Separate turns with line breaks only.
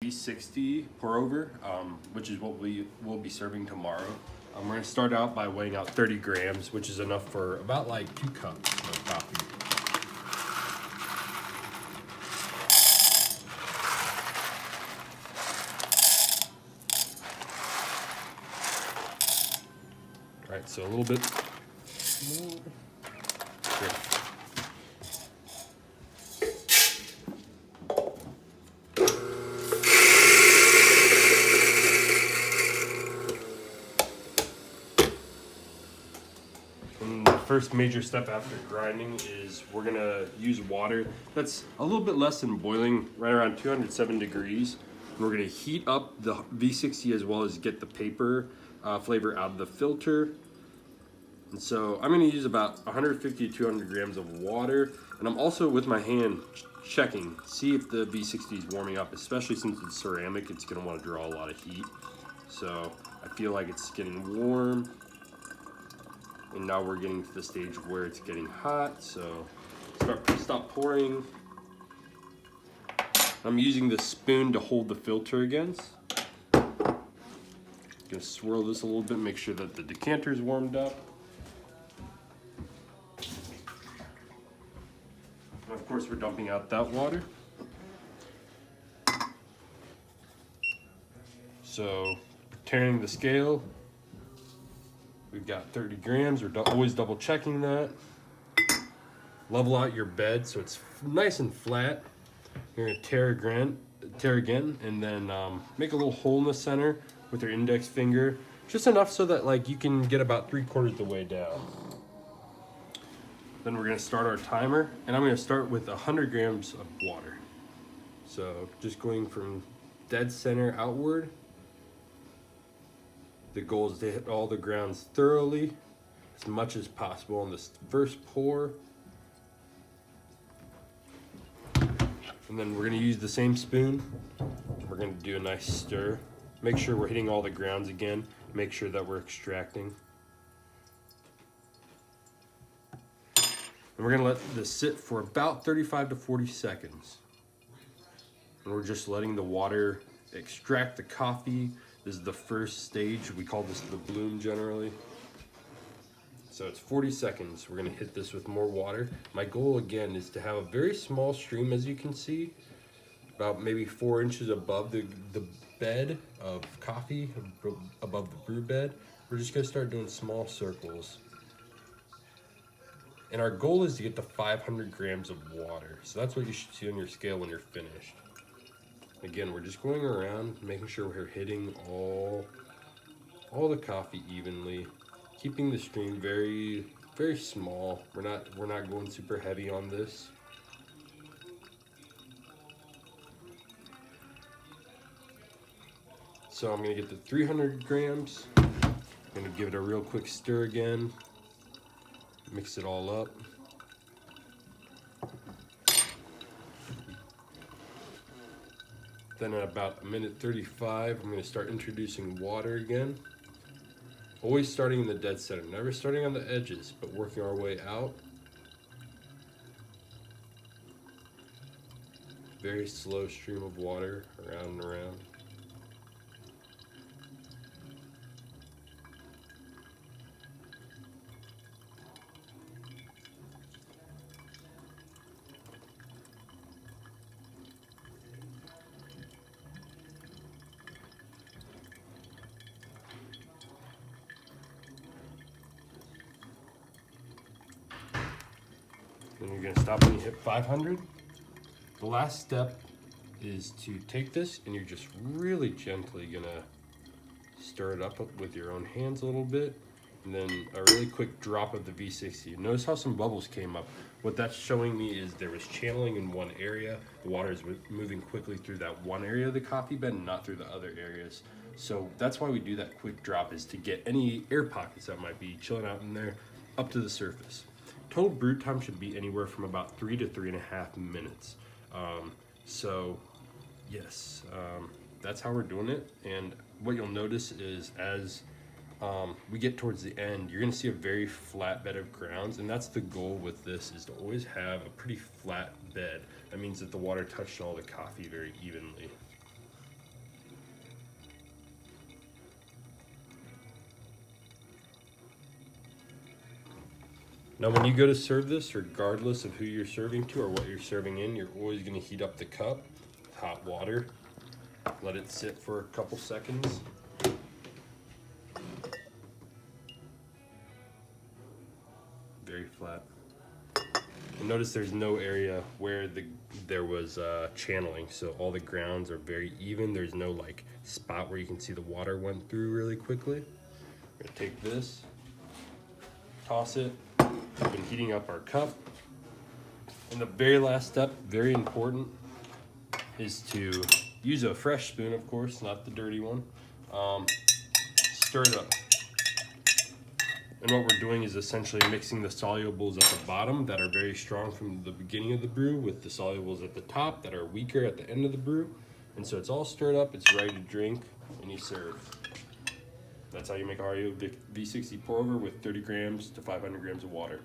V60 pour over, which is what we will be serving tomorrow. We're gonna start out by weighing out 30 grams, which is enough for about like 2 cups of coffee. All right, so a little bit more. Here. And the first major step after grinding is we're gonna use water that's a little bit less than boiling, right around 207 degrees. And we're gonna heat up the V60 as well as get the paper flavor out of the filter. And so I'm gonna use about 150 to 200 grams of water. And I'm also with my hand checking, see if the V60 is warming up, especially since it's ceramic, it's gonna wanna draw a lot of heat. So I feel like it's getting warm. And now we're getting to the stage where it's getting hot. So stop pouring. I'm using the spoon to hold the filter against. Gonna swirl this a little bit, make sure that the decanter is warmed up. And of course, we're dumping out that water. So, turning the scale, we've got 30 grams. We're always double checking that. Level out your bed so it's nice and flat. You're gonna tear again, and then make a little hole in the center with your index finger, just enough so that like you can get about 3/4 the way down. Then we're gonna start our timer, and I'm gonna start with 100 grams of water. So just going from dead center outward. The goal is to hit all the grounds thoroughly, as much as possible on this first pour. And then we're gonna use the same spoon. We're gonna do a nice stir. Make sure we're hitting all the grounds again. Make sure that we're extracting. And we're gonna let this sit for about 35 to 40 seconds. And we're just letting the water extract the coffee. This is the first stage. We call this the bloom generally. So it's 40 seconds. We're gonna hit this with more water. My goal again is to have a very small stream, as you can see, about maybe 4 inches above the bed of coffee, above the brew bed. We're just gonna start doing small circles. And our goal is to get to 500 grams of water. So that's what you should see on your scale when you're finished. Again, we're just going around, making sure we're hitting all the coffee evenly, keeping the stream very, very small. We're not going super heavy on this. So I'm gonna get to 300 grams. I'm gonna give it a real quick stir again. Mix it all up. Then at about 1:35, I'm gonna start introducing water again. Always starting in the dead center, never starting on the edges, but working our way out. Very slow stream of water around and around. Then you're gonna stop when you hit 500. The last step is to take this and you're just really gently gonna stir it up with your own hands a little bit. And then a really quick drop of the V60. Notice how some bubbles came up. What that's showing me is there was channeling in one area. The water is moving quickly through that one area of the coffee bed and not through the other areas. So that's why we do that quick drop, is to get any air pockets that might be chilling out in there up to the surface. Total brew time should be anywhere from about 3 to 3.5 minutes. Yes, that's how we're doing it. And what you'll notice is as we get towards the end, you're gonna see a very flat bed of grounds, and that's the goal with this, is to always have a pretty flat bed. That means that the water touched all the coffee very evenly. Now when you go to serve this, regardless of who you're serving to or what you're serving in, you're always gonna heat up the cup with hot water. Let it sit for a couple seconds. Very flat. And notice there's no area where there was channeling, so all the grounds are very even. There's no like spot where you can see the water went through really quickly. We're gonna take this, toss it. We've been heating up our cup. And the very last step, very important, is to use a fresh spoon, of course, not the dirty one. Stir it up. And what we're doing is essentially mixing the solubles at the bottom that are very strong from the beginning of the brew with the solubles at the top that are weaker at the end of the brew. And so it's all stirred up, it's ready to drink, and you serve. That's how you make a Bova V60 pour over with 30 grams to 500 grams of water.